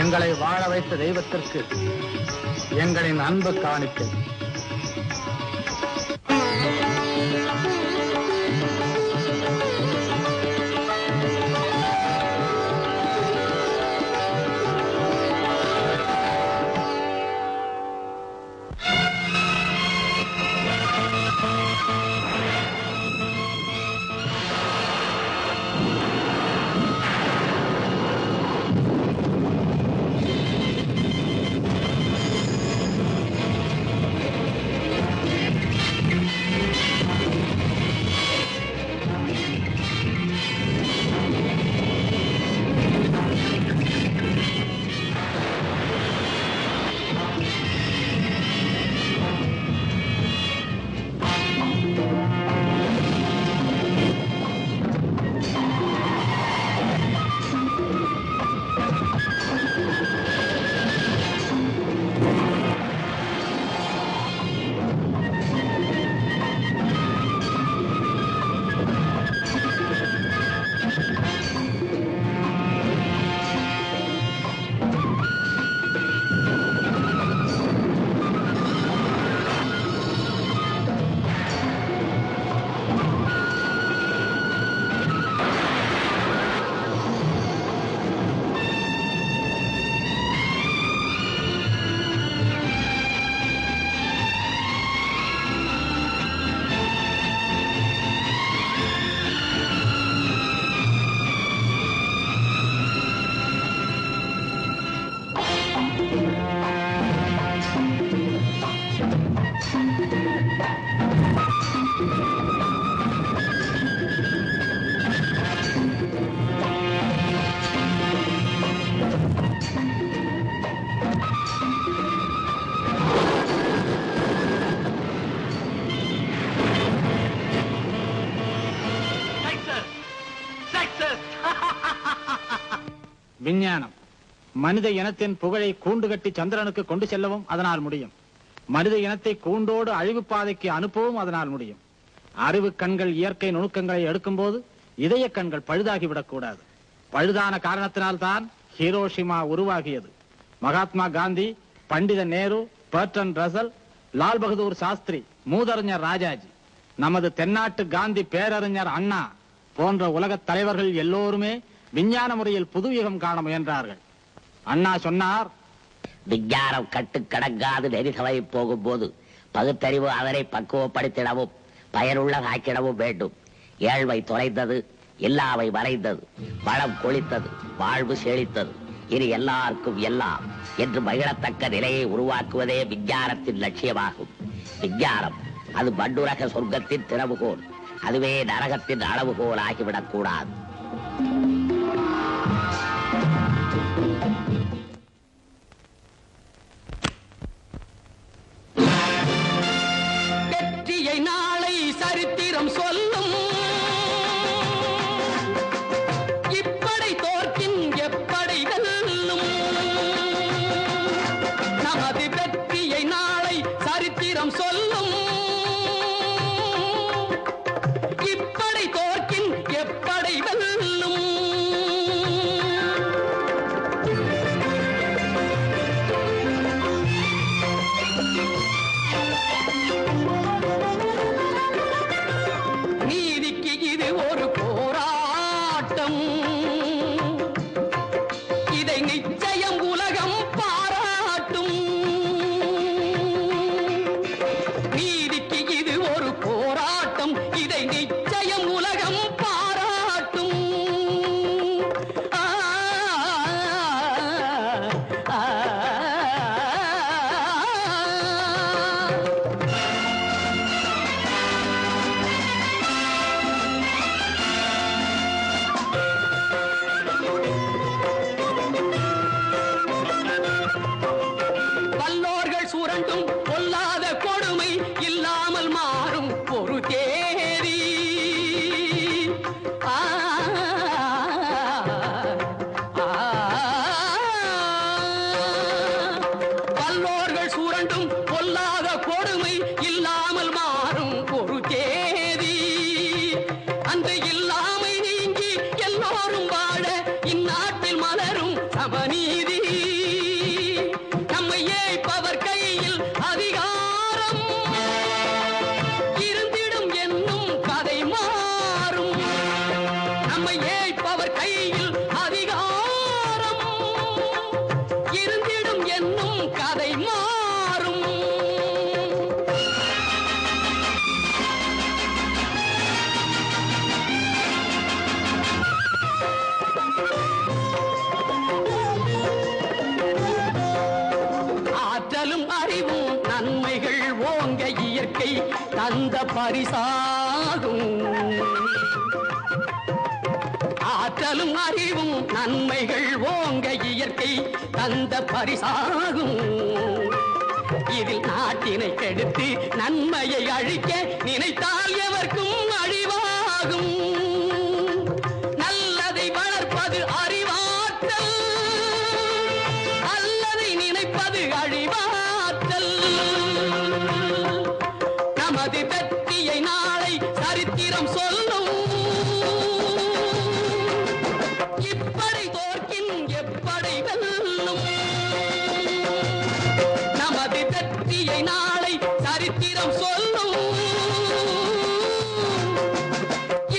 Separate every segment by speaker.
Speaker 1: எங்களை வாழ வைத்த தெய்வத்திற்கு எங்களின் அன்பு காணிக்கை. விஞ்ஞானம் மனித இனத்தின் புகழை கூண்டு கட்டி சந்திரனுக்கு கொண்டு செல்லவும் அதனால் முடியும். மனித இனத்தை கூண்டோடு அழிவு பாதைக்கு அனுப்பவும் அதனால் முடியும். அறிவு கண்கள் இயற்கை நுணுக்கங்களை எடுக்கும் போது இதய கண்கள் பழுதாகிவிடக் கூடாது. பழுதான காரணத்தினால்தான் ஹிரோஷிமா உருவாகியது. மகாத்மா காந்தி, பண்டித நேரு, பர்டன் ரசல், லால் பகதூர் சாஸ்திரி, மூதறிஞர் ராஜாஜி, நமது தென்னாட்டு காந்தி பேரறிஞர் அண்ணா போன்ற உலக தலைவர்கள் எல்லோருமே விஞ்ஞான முறையில் புதுயுகம் காண முயன்றார்கள். அண்ணா சொன்னார்,
Speaker 2: விஞ்ஞானம் கட்டுக்கடங்காது நெறிசவை போகும்போது பகுத்தறிவு அதனை பக்குவப்படுத்திடவும் பயனுள்ளதாக்கிடவும் வேண்டும். ஏழ்மை தொலைந்தது, எல்லாவை மறைந்தது, வளம் கொளித்தது, வாழ்வு செழித்தது, இனி எல்லாருக்கும் எல்லாம் என்று மகிழத்தக்க நிலையை உருவாக்குவதே விஞ்ஞானத்தின் லட்சியமாகும். விஞ்ஞானம் அது மண்ணுலக சொர்க்கத்தின் திறவுகோல், அதுவே நரகத்தின் அளவுகோல் ஆகிவிடக் கூடாது.
Speaker 3: வெற்றியை நாளை சரித்திரம் சொல்லும், இப்படை தோற்கின் எப்படை வெல்லும். நமது வெற்றியை நாளை சரித்திரம் சொல்லும், இப்படை தோற்கின் எப்படை வெல்லும். நீதிக்கு இது ஒரு போராட்டம், இதை நிச்சயம் உலகம் பாராட்டும். நீதிக்கு இது ஒரு போராட்டம், இதை நிச்சயம் உலகம் பாராட்டும். ஆ, ஆ, ஆ. வல்லோர்கள் சுரண்டும் பொல்லாத கொடுமை இல்லாமல் மாறும் ஒரு தேதி. ஆ, ஆ, வல்லோர்கள் சுரண்டும் பொல்லாத கொடுமை இல்லாமல் மாறும் ஒரு தேதி. அந்த இல்லாமை நீங்கி எல்லோரும் வாழ இந்நாட்டில் மலரும் சமநீதி. பரிசாகும். ஆற்றலும் அறிவும் நன்மைகள் ஓங்க இயற்கை தந்த பரிசாகும். இதில் நாட்டினை கெடுத்து நன்மையை அழிக்க நினைத்தால் எவர்க்கும் அழிவாகும். நல்லதை வளர்ப்பது அறிவாற்றல், அல்லதை நினைப்பது அழிவாற்றல். நமது வெற்றியை நாளை சரித்திரம் சொல்லும். இப்படை தோற்கின் எப்படை வெல்லும். நமது வெற்றியை நாளை சரித்திரம் சொல்லும்.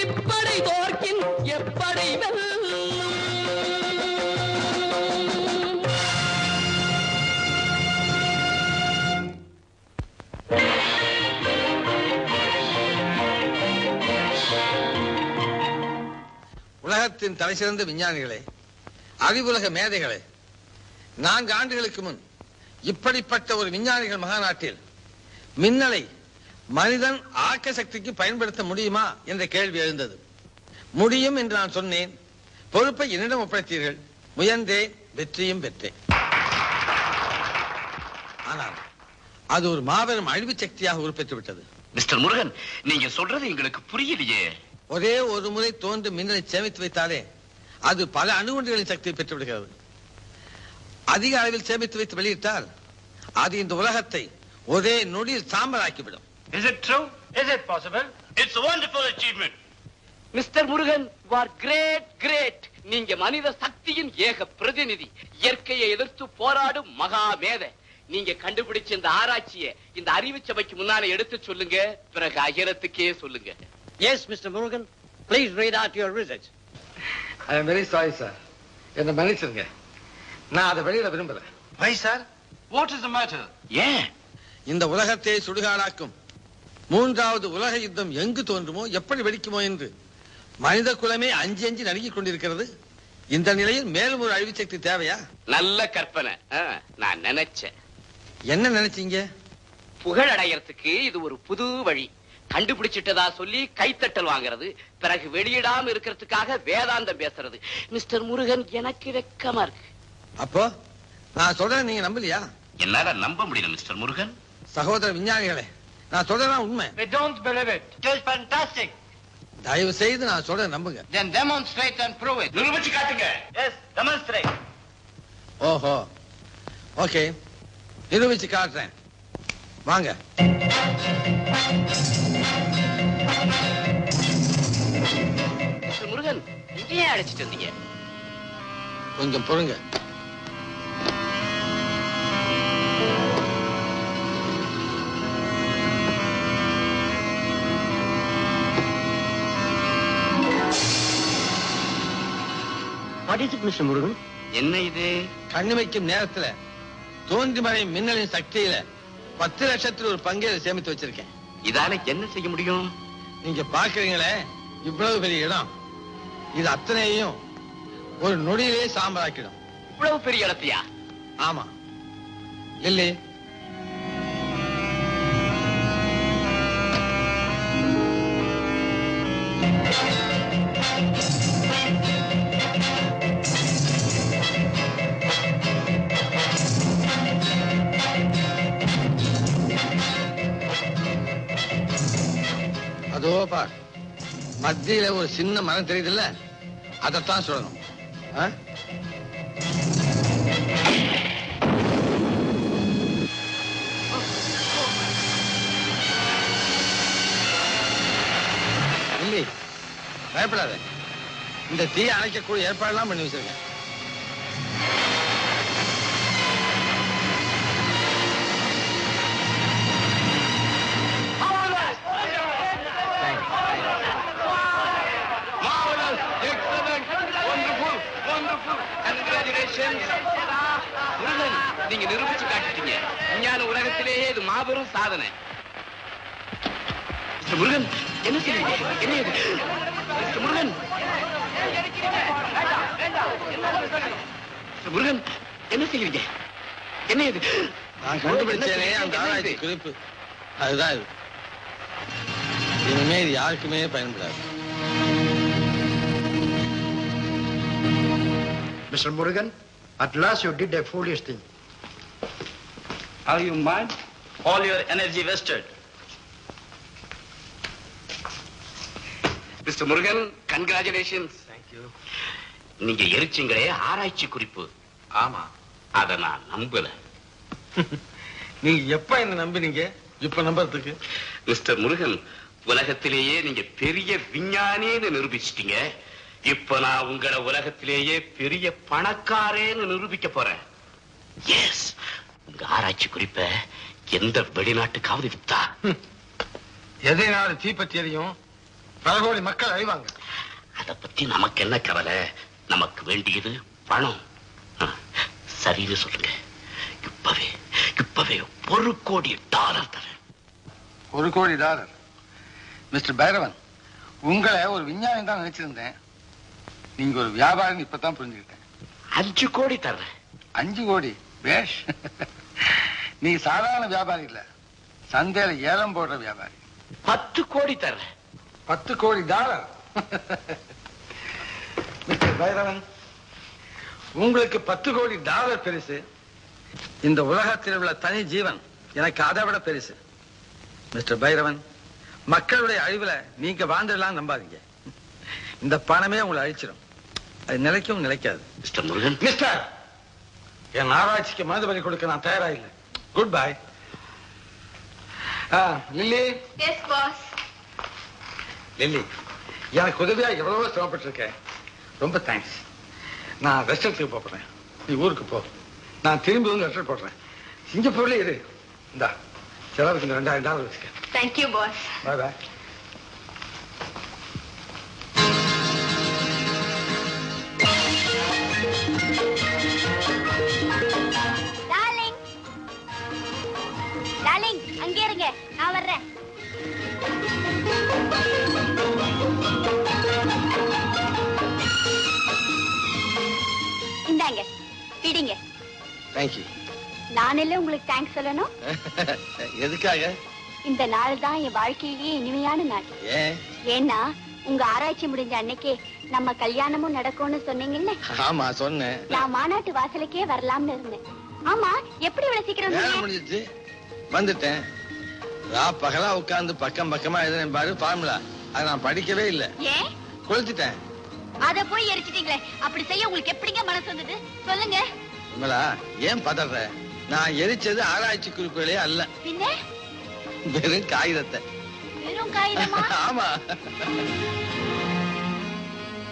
Speaker 3: இப்படை தோற்கின் எப்படை வெல்லும்.
Speaker 4: உலகத்தின் தலைசிறந்த விஞ்ஞானிகளே, அறிவுலக மேதைகளே, 4 ஆண்டுகளுக்கு முன் இப்படிப்பட்ட ஒரு விஞ்ஞானிகள் மகாநாட்டில் மின்னலை மனிதன் ஆக்க சக்திக்கு பயன்படுத்த முடியுமா என்ற கேள்வி எழுந்தது. முடியும் என்று நான் சொன்னேன். பொறுப்பை என்னிடம் ஒப்படைத்தீர்கள். முயன்றேன், வெற்றியும் பெற்றேன். ஆனால் அது ஒரு மாபெரும் அழிவு சக்தியாக உருப்பெற்று விட்டது.
Speaker 5: மிஸ்டர் முருகன், நீங்க சொல்றது எங்களுக்கு புரியலையே.
Speaker 4: ஒரே ஒரு முறை தோன்றும் மின்னலை சேமித்து வைத்தாலே அது பல அணுகுண்டுகளின் சக்தியை பெற்று விடுகிறது. அதிக அளவில் சேமித்து வைத்து வெளியிட்டால் அது இந்த உலகத்தை ஒரே நொடியில் சாம்பலாக்கிவிடும்.
Speaker 6: Is it true? Is it possible? It's a wonderful achievement.
Speaker 3: Mister Murugan, you are great. நீங்க மனித சக்தியின் ஏக பிரதிநிதி, இயற்கையை எதிர்த்து போராடும் மகா மேதை. நீங்க கண்டுபிடிச்ச இந்த ஆராய்ச்சியை இந்த அறிவு சபைக்கு முன்னாலே எடுத்து சொல்லுங்க, பிறகு அகிலத்துக்கே சொல்லுங்க.
Speaker 7: Yes, Mr. Murugan. Please read out your results.
Speaker 4: I am very sorry, sir. என்ன மன்னிச்சிருங்க. நான் அதை வெளியிட விரும்பல.
Speaker 6: Why, sir? What is the matter?
Speaker 5: ஏன்?
Speaker 4: இந்த உலகத்தை சுடுகாடாக்கும் 3வது உலக யுத்தம் எங்கு தோன்றுமோ, எப்படி வெடிக்குமோ என்று மனித குலமே அஞ்சி நடுங்கிக் கொண்டிருக்கிறது. இந்த நிலையில் மேலும் ஒரு அழிவு சக்தி தேவையா?
Speaker 3: நல்ல கற்பனை. நான் நினைச்சேன்.
Speaker 4: என்ன நினைச்சீங்க?
Speaker 3: புகழ் அடையறதுக்கு இது ஒரு புது வழி. கண்டுபிடிச்சிட்டதா சொல்லி கைத்தட்டல் வாங்குறது, பிறகு வெளியிடாம இருக்கிறதுக்காக வேதாந்தம் பேசுறது. மிஸ்டர் முருகன், எனக்கு வெக்கமா இருக்கு.
Speaker 4: அப்போ நான் சொல்றேன், நீங்க நம்பலையா?
Speaker 5: என்னால நம்ப முடியல மிஸ்டர் முருகன்.
Speaker 4: சகோதர விஞ்ஞானிகளே, நான் சொல்றேன் உண்மை.
Speaker 6: We don't believe it. It is fantastic.
Speaker 4: தயவு செய்து நான் சொல்றேன் நம்புங்க.
Speaker 6: Then demonstrate and prove it.
Speaker 5: நிரூபிச்சு காட்டுங்க.
Speaker 6: Yes, demonstrate.
Speaker 4: ஓஹோ, ஓகே, நிரூபிச்சு காட்டுறேன். வாங்க.
Speaker 3: மிஸ்டர் முருகன், இங்கேயே அழைச்சிட்டு வந்தீங்க?
Speaker 4: கொஞ்சம் பொறுங்க.
Speaker 7: What is it, Mr. Murugan?
Speaker 3: என்ன இது?
Speaker 4: கண்ணிமைக்கும் நேரத்துல தோன்றி மறையும் மின்னலின் சக்தியில 10 லட்சத்தில் ஒரு பங்கை சேமித்து வச்சிருக்கேன்.
Speaker 3: இதால என்ன செய்ய முடியும்?
Speaker 4: நீங்க பாக்குறீங்களே, இவ்வளவு பெரிய இடம், இது அத்தனையும் ஒரு நொடியிலே சாம்பலாக்கிடும்.
Speaker 3: இவ்வளவு பெரிய இடத்தையா?
Speaker 4: ஆமா, இல்லை அதோ பார், மத்தியில ஒரு சின்ன மரம் தெரியுதுல்ல, அதைத்தான் சொல்லணும். இல்லை, பயப்படாத. இந்த தீயை அணைக்கக்கூடிய ஏற்பாடெல்லாம் பண்ணி வச்சிருக்கேன்.
Speaker 3: நீங்க நிரூபிச்சு காட்டிட்டீங்க. விஞ்ஞான உலகத்திலேயே இது மாபெரும் சாதனை. மிஸ்டர் முருகன், என்ன செய்யுங்க? என்ன இது? மிஸ்டர் முருகன், மிஸ்டர் முருகன், என்ன செய்யுங்க? என்ன இது?
Speaker 4: நான் கண்டுபிடிச்சேனே அந்த ஆராய்ச்சி குறிப்பு, அதுதான் இது. இனிமே இது யாருக்குமே பயன்படாது.
Speaker 6: Mr. Murugan, at last you did a foolish thing.
Speaker 5: Are you mine? All your energy wasted. Mr. Murugan, congratulations.
Speaker 6: Thank you.
Speaker 5: நீங்க எரிச்சிங்களே ஆராய்ச்சி குறிப்பு.
Speaker 4: ஆமா.
Speaker 5: அத நான் நம்பல.
Speaker 4: நீங்க எப்ப என்ன நம்பினீங்க? இப்ப நம்புறதுக்கு?
Speaker 5: மிஸ்டர் முருகன், உலகத்திலேயே நீங்க பெரிய விஞ்ஞானின்னு நிரூபிச்சிட்டீங்க. இப்ப நான் உங்களை உலகத்திலேயே பெரிய பணக்காரேன்னு நிரூபிக்க போறேன். எஸ், உங்க ஆராய்ச்சி குறிப்ப எந்த வெளிநாட்டுக்காவது வித்தா
Speaker 4: எதை நாடு தீப்பற்றி எரியும், பல கோடி மக்கள் அழிவாங்க.
Speaker 5: அத பத்தி நமக்கு என்ன கவலை? நமக்கு வேண்டியது பணம். சரின்னு சொல்லுங்க. இப்பவே $1 கோடி தரேன்.
Speaker 4: $1 கோடி? மிஸ்டர் பைரவன், உங்களை ஒரு விஞ்ஞானி தான் நினைச்சிருந்தேன். நீங்க ஒரு வியாபாரின்னு இப்பதான் புரிஞ்சுக்கிட்டேன்.
Speaker 5: 5 கோடி தர்றேன்.
Speaker 4: 5 கோடி? பேஷ். நீ சாதாரண வியாபாரி இல்ல, சந்தையில ஏலம் போடுற வியாபாரி.
Speaker 5: 10 கோடி தர்றேன்.
Speaker 4: $10 கோடி? மிஸ்டர் பைரவன், உங்களுக்கு $10 கோடி பெருசு. இந்த உலகத்தில் உள்ள தனி ஜீவன் எனக்கு அதை விட பெருசு. மிஸ்டர் பைரவன், மக்களுடைய அழிவுல நீங்க வாழ்ந்துடலாம் நம்பாதீங்க. இந்த பணமே உங்களை அழிச்சிடும். அது நிலைக்கும் நிலைக்காது.
Speaker 5: மிஸ்டர் முருகன்.
Speaker 4: மிஸ்டர், என் ஆராய்ச்சிக்கு மருந்து பலி கொடுக்க நான் தயாரா இல்லை. Good bye. Lily.
Speaker 8: Yes boss.
Speaker 4: Lily, எனக்கு உதவியா எவ்வளவோ சிரமப்பட்டு இருக்கேன். ரொம்ப தேங்க்ஸ். நான் ரெஸ்ட் எடுத்துக்கு போறேன். நீ ஊருக்கு போ. நான் திரும்பி வந்து லெட்டர் போடுறேன். சிங்கப்பூர்ல இரு. இந்தா செலவுக்கு $2000 வச்சுக்க.
Speaker 8: Thank you boss.
Speaker 4: Bye bye.
Speaker 8: Darling, அங்கே இருங்க, நான் வர்றேன். இந்தாங்க, பிடிங்க.
Speaker 4: தேங்க்யூ.
Speaker 8: நான் இல்ல உங்களுக்கு தேங்க்ஸ் சொல்லணும்.
Speaker 4: எதுக்காக?
Speaker 8: இந்த நாள் தான் என் வாழ்க்கையிலேயே இனிமையான நாள். ஏன்னா உங்க ஆராய்ச்சி முடிஞ்ச அன்னைக்கே நம்ம கல்யாணமும் நடக்கும்னு சொன்னீங்கல்ல.
Speaker 4: ஆமா சொன்னேன்.
Speaker 8: நான் மாநாட்டு வாசலுக்கே வரலாம்னு இருந்தேன். ஆமா, எப்படி இவ்வளவு சீக்கிரம்
Speaker 4: முடிஞ்சிச்சு? வந்துட்டேன். பகலா உட்கார்ந்து பக்கம் பக்கமா எழுதுனேன் பாரு ஃபார்முலா. அதை நான் படிக்கவே இல்லை.
Speaker 8: ஏன்?
Speaker 4: கொளுத்திட்டேன்.
Speaker 8: அத போய் எரிச்சிட்டீங்களே, அப்படி செய்ய உங்களுக்கு எப்படிங்க மனசு வந்தது? சொல்லுங்க.
Speaker 4: விமலா, ஏன் பதற? நான் எரிச்சது ஆராய்ச்சி குறிப்புகளே அல்ல.
Speaker 8: பின்ன?
Speaker 4: வெறும் காகிதத்தை.
Speaker 8: வெறும் காகிதமா?
Speaker 4: ஆமா.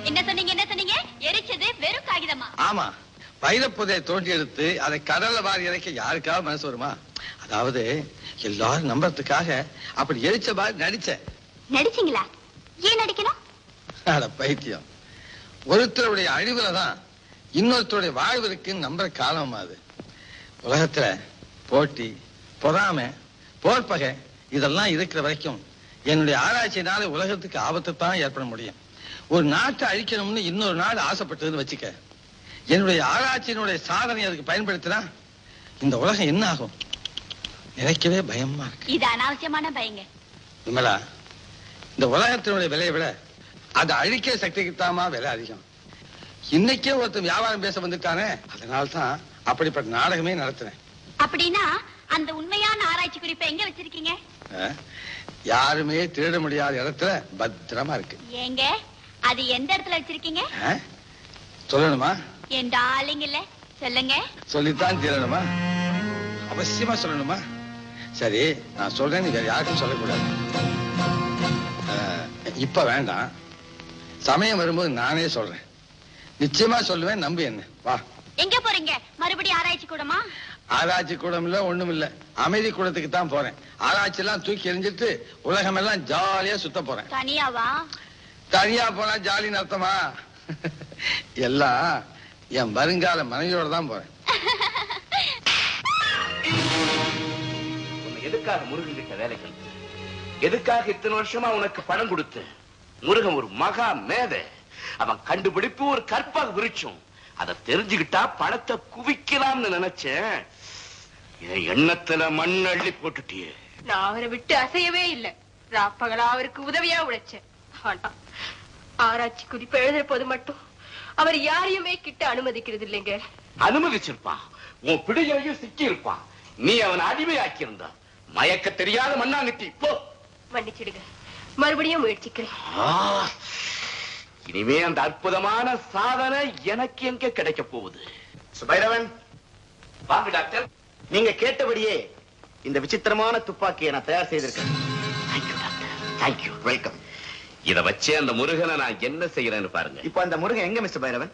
Speaker 8: என்ன சொன்னீங்க? எரிச்சது வெறும் காகிதமா?
Speaker 4: ஆமா. வைரப்புதையை தோண்டி எடுத்து அதை கடல்ல வாரி இறைக்க யாருக்காவது மனசு வருமா? அதாவது எல்லாரும் நம்புறதுக்காக அப்படி எரிச்ச மாதிரி நடிச்சேன்.
Speaker 8: நடிச்சீங்களா? ஏன் நடிக்கணும்?
Speaker 4: அட பைத்தியம். ஒருத்தருடைய அழிவுலதான் இன்னொருத்தருடைய வாழ்வு இருக்குன்னு நம்புற காலம் அது. உலகத்துல போட்டி, பொறாமை, போர்ப்பகை இதெல்லாம் இருக்கிற வரைக்கும் என்னுடைய ஆராய்ச்சியினால உலகத்துக்கு ஆபத்தை தான் ஏற்பட முடியும். ஒரு நாட்டை அழிக்கணும்னு இன்னொரு நாடு ஆசைப்பட்டதுன்னு வச்சுக்க, என்னுடைய ஆராய்ச்சியினுடைய சாதனை அதுக்கு பயன்படுத்தினா இந்த உலகம் என்ன ஆகும்? நினைக்கவே பயமா இருக்கு.
Speaker 8: இது அனாவசியமான பயங்க.
Speaker 4: விமலா, இந்த உலகத்தினுடைய விலையை விட அதை அழிக்க சக்திக்கு தாமா விலை அதிகம். இன்னைக்கே ஒருத்தர் வியாபாரம் பேச வந்துட்டானே, அதனால்தான் அப்படிப்பட்ட நாடகமே நடத்துறேன்.
Speaker 8: அப்படின்னா அந்த உண்மையான ஆராய்ச்சி குறிப்பை எங்க வச்சிருக்கீங்க?
Speaker 4: யாருமே திருட முடியாத இடத்துல பத்திரமா இருக்கு.
Speaker 8: ஏங்க, அது எந்த இடத்துல வச்சிருக்கீங்க?
Speaker 4: சொல்லணுமா?
Speaker 8: என் டார்லிங் இல்ல, சொல்லுங்க.
Speaker 4: சொல்லித்தான் தீரணுமா? அவசியமா சொல்லணுமா? சரி, நான் சொல்றேன், நீ வேற யாருக்கும் சொல்லக்கூடாது. இப்ப வேண்டாம், சமயம் வரும்போது நானே சொல்றேன். நிச்சயமா சொல்லுவேன், நம்பு என்ன. வா.
Speaker 8: எங்க போறீங்க? மறுபடியும் ஆராய்ச்சி கூடமா?
Speaker 4: ஆராய்ச்சி கூடம் இல்ல, ஒண்ணும் இல்ல, அமைதி கூடத்துக்கு தான் போறேன். ஆராய்ச்சி எல்லாம் தூக்கி எறிஞ்சிட்டு உலகம் எல்லாம் ஜாலியா சுத்த போறேன்.
Speaker 8: தனியாவா?
Speaker 4: தனியா போனா ஜாலின்னு அர்த்தமா? எல்லாம் என் வருங்கால மனைவியோட தான் போறேன்.
Speaker 5: எதுக்காக முருகன் கிட்ட வேலை கழித்து, எதுக்காக இத்தனை வருஷமா உனக்கு பணம் கொடுத்து? முருகன் ஒரு மகா மேதை. அவன் கண்டுபிடிப்பு ஒரு கற்பக விருட்சம். அதை தெரிஞ்சுக்கிட்டா பணத்தை குவிக்கலாம்னு நினைச்சேன். என் எண்ணத்துல மண் அள்ளி போட்டுட்டியே.
Speaker 8: நான் அவரை விட்டு அசையவே இல்லை.
Speaker 9: ராப்பகலா அவருக்கு உதவியா உழைச்சேன். ஆனா ஆராய்ச்சி குறிப்பு எழுதுற போது மட்டும் அவர் யாரையுமே கிட்ட அனுமதிக்கிறது இல்லைங்க.
Speaker 5: அனுமதிச்சிருப்பான், உன் பிடியிலையும் சிக்கி இருப்பான். நீ அவனை அடிமையாக்கி இருந்தா. மயக்க தெரியாத மண்ணாங்கட்டி. போ.
Speaker 9: மன்னிச்சிடுங்க, மறுபடியும் முயற்சிக்கிறேன்.
Speaker 5: இனிமே அந்த அற்புதமான சாதனை எனக்கு எங்க கிடைக்க போகுது?
Speaker 10: சுபைரவன்,
Speaker 5: வாங்க டாக்டர்.
Speaker 10: நீங்க கேட்டபடியே இந்த விசித்திரமான துப்பாக்கியை நான் தயார் செய்திருக்கேன்.
Speaker 5: Thank you doctor, thank you.
Speaker 10: வெல்கம்.
Speaker 5: இத வச்சு அந்த முருகனை நான் என்ன செய்யறேன்னு பாருங்க.
Speaker 10: இப்போ அந்த முருகன் எங்க மிஸ்டர் பைரவன்?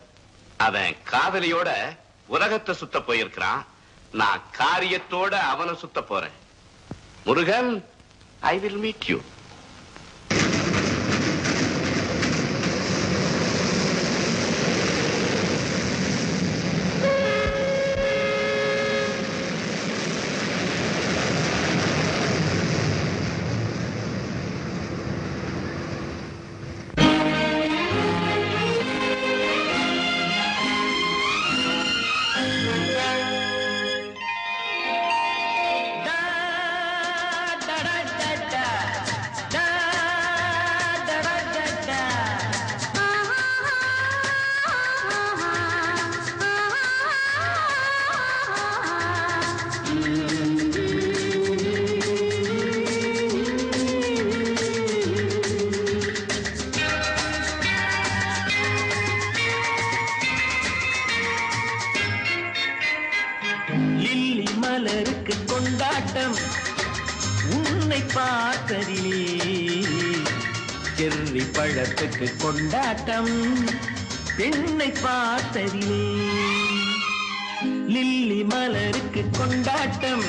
Speaker 5: அவன் காதலியோட உலகத்தை சுத்த போயிருக்கிறான். நான் காரியத்தோட அவனை சுத்த போறேன். Murugan, I will meet you.
Speaker 11: Cherry பழத்துக்கு கொண்டாட்டம் பெண்ணை பார்த்ததிலே. லில்லி மலருக்கு கொண்டாட்டம்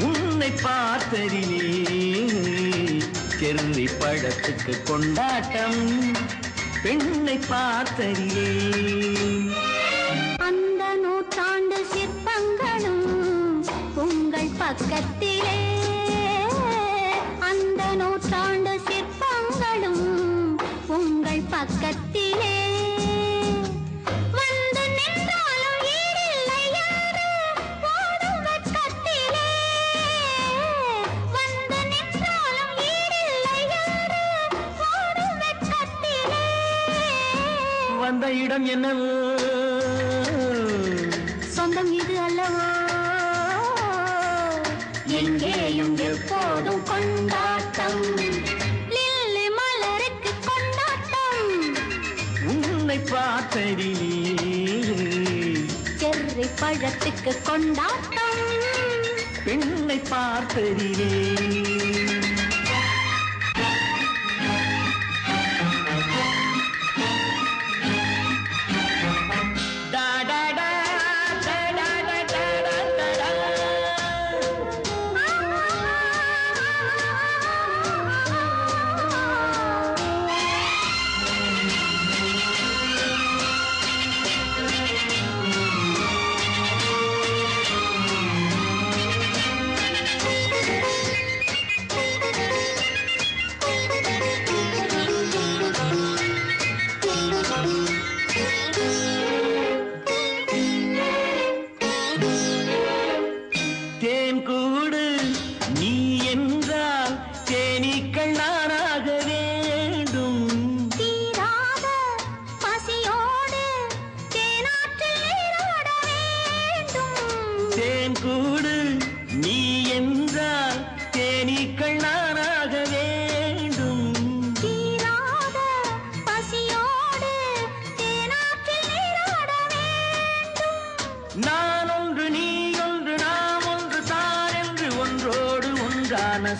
Speaker 11: உன்னை பார்த்ததிலே. செர்ரி பழத்துக்கு கொண்டாட்டம் பெண்ணை பார்த்ததிலே.
Speaker 12: அந்த நூற்றாண்டு சிற்பங்களும் உங்கள் பக்கத்திலே. அந்த நூற்றாண்டு சிற்பங்களும் உங்கள் பக்கத்திலே. வந்து நின்றாலும் ஈடில்லை என்று ஓடும் வெட்கத்திலே. வந்து நின்றாலும் ஈடில்லை என்று ஓடும் வெட்கத்திலே.
Speaker 11: வந்த இடம் என்னவோ
Speaker 12: சொந்தம் இது அல்லவோ. எங்கேயும் எப்போதும் கொண்டாட்டம். லில்லி மலருக்கு கொண்டாட்டம்
Speaker 11: உன்னை பார்த்ததிலே.
Speaker 12: செர்ரி பழத்துக்கு கொண்டாட்டம்
Speaker 11: பெண்ணை பார்த்ததிலே.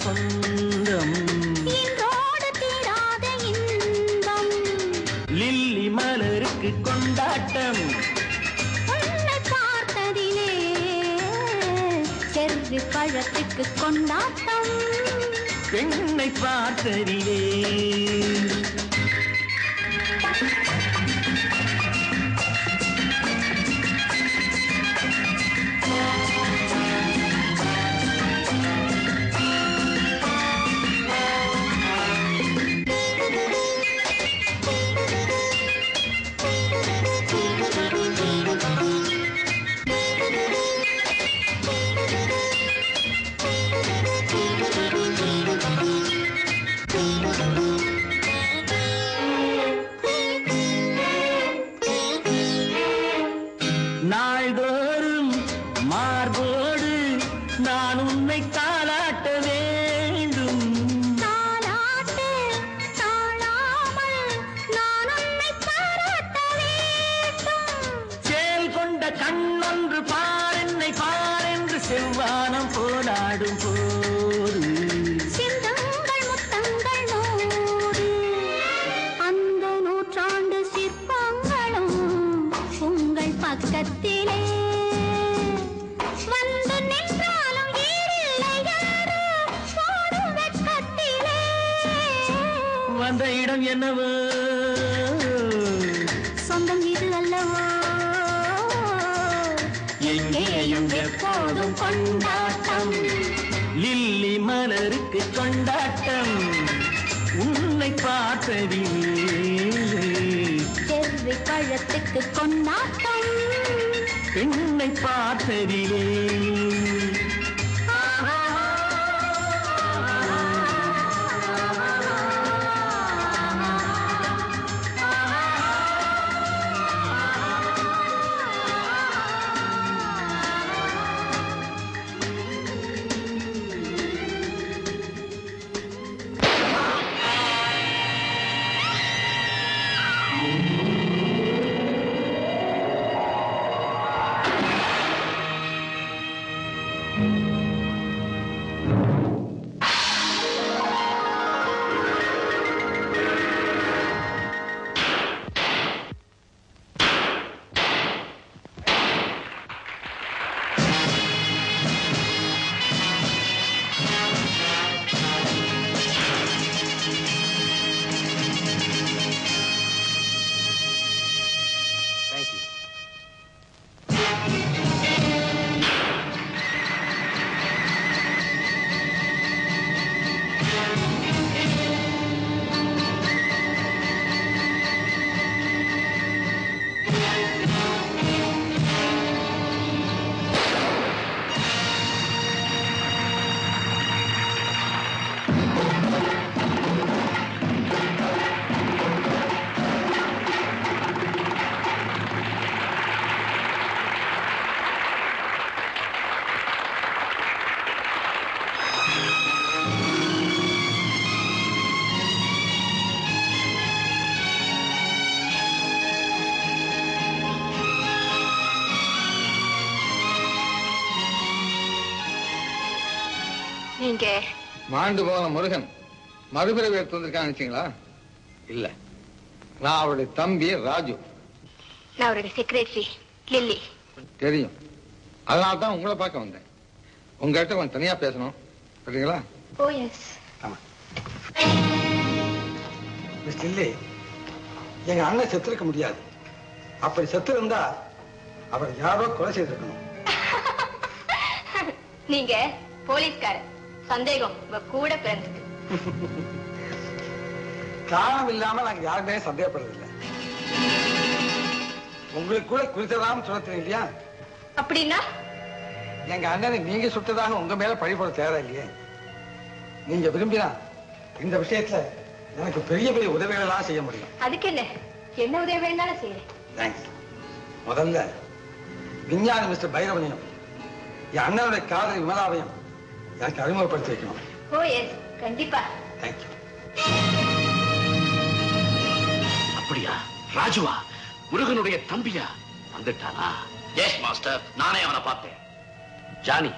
Speaker 11: சொந்தம்
Speaker 12: இன்றோடு தீராத இன்பம்.
Speaker 11: லில்லி மலருக்கு கொண்டாட்டம்
Speaker 12: உன்னை பார்த்ததிலே. செர்ரி பழத்துக்கு கொண்டாட்டம்
Speaker 11: பெண்ணை பார்த்ததிலே.
Speaker 12: பக்கத்திலே வந்து நின்றாலும் ஈரில்லை யாரோ போடும் வெட்கத்திலே.
Speaker 11: வந்த இடம் என்னவோ
Speaker 12: சொந்தம் இது அல்லவோ எங்கேயும் எப்போதும் கொண்டாட்டம்.
Speaker 11: லில்லி மலருக்கு கொண்டாட்டம் உன்னை பார்த்ததிலே.
Speaker 12: செர்ரி பழத்துக்கு கொண்டாட்டம்
Speaker 11: பெண்ணை பார்த்ததிலே.
Speaker 9: நீங்க
Speaker 4: மாண்டு போன முருகன் மறுபிறவி எடுத்து வந்திருக்கான்னு நினைச்சீங்களா? இல்ல, நான் அவருடைய தம்பி ராஜு.
Speaker 9: நான் அவருடைய செக்ரட்டரி லில்லி.
Speaker 4: தெரியும், அதனால தான் உங்களை பார்க்க வந்தேன். உங்ககிட்ட கொஞ்சம் தனியா பேசணும். சரிங்களா?
Speaker 9: ஓ எஸ்.
Speaker 4: ஆமா. மிஸ் லில்லி, எங்க அண்ணன் செத்துருக்க முடியாது. அப்படி செத்து இருந்தா அவர் யாரோ கொலை செய்திருக்கணும்.
Speaker 9: நீங்க போலீஸ்காரர், சந்தேகம் உங்க கூட பிறந்தது.
Speaker 4: காரணம் இல்லாம நாங்க யாருமே சந்தேகப்படுறதில்லை. உங்களுக்கு கூட குறித்ததாம சொல்ல தெரியும் இல்லையா?
Speaker 9: அப்படின்னா
Speaker 4: எங்க அண்ணனை நீங்க சுட்டதாக உங்க மேல பழி போட தேவை இல்லையே. நீங்க விரும்பினா இந்த விஷயத்துல எனக்கு பெரிய பெரிய உதவிகளெல்லாம் செய்ய முடியும்.
Speaker 9: அதுக்கு என்ன உதவி வேணாலும் செய்யறேன்.
Speaker 4: தேங்க்ஸ். முதல்ல விஞ்ஞானி மிஸ்டர் பைரவனையும் என் அண்ணனுடைய காதலி விமலாவையும் எனக்கு அறிமுகப்படுத்தி வைக்கணும்.
Speaker 9: ஓ எஸ், கண்டிப்பா.
Speaker 4: தேங்க்யூ.
Speaker 5: அப்படியா? ராஜுவா, முருகனுடைய தம்பியா? வந்துட்டானா? எஸ் மாஸ்டர், நானே அவனை பார்த்தேன். ஜானி,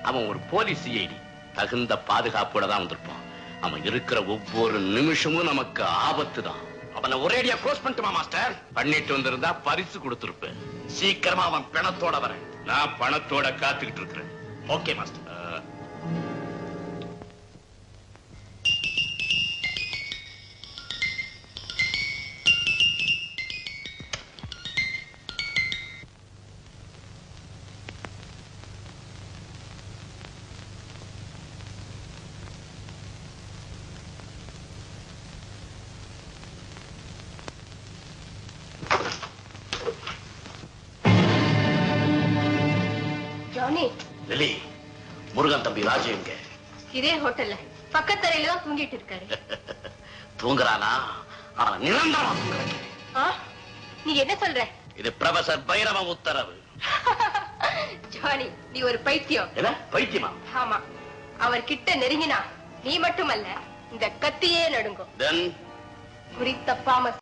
Speaker 5: அவன் ஒரு போலீஸ் சிஐடி. தகுந்த பாதுகாப்போட தான் வந்திருப்பான். அவன் இருக்கிற ஒவ்வொரு நிமிஷமும் நமக்கு ஆபத்து தான். அவனை ஒரேடியா க்ளோஸ் பண்ணிட்டுமா மாஸ்டர்? பண்ணிட்டு வந்திருந்தா பரிசு கொடுத்திருப்பேன். சீக்கிரமா அவன் பிணத்தோட வர. நான் பணத்தோட காத்துக்கிட்டு இருக்கிறேன். Okay master.
Speaker 9: Johnny,
Speaker 5: Lily, Murugan தம்பி ராஜு எங்க?
Speaker 9: இதே ஹோட்டல்ல பக்கத்தரையில தான் தூங்கிட்டு இருக்காரு.
Speaker 5: தூங்குறானா? அவன் நிரந்தரமா தூங்குறான்.
Speaker 9: நீ என்ன சொல்ற?
Speaker 5: இது ப்ரொஃபசர் பைரவ உத்தரவு.
Speaker 9: ஜானி, நீ ஒரு பைத்தியம்.
Speaker 5: என்ன பைத்தியமா?
Speaker 9: ஆமா, அவர் கிட்ட நெருங்கினா நீ மட்டுமல்ல இந்த கத்தியே நடுங்கும்.
Speaker 5: Then
Speaker 9: குறி தப்பாம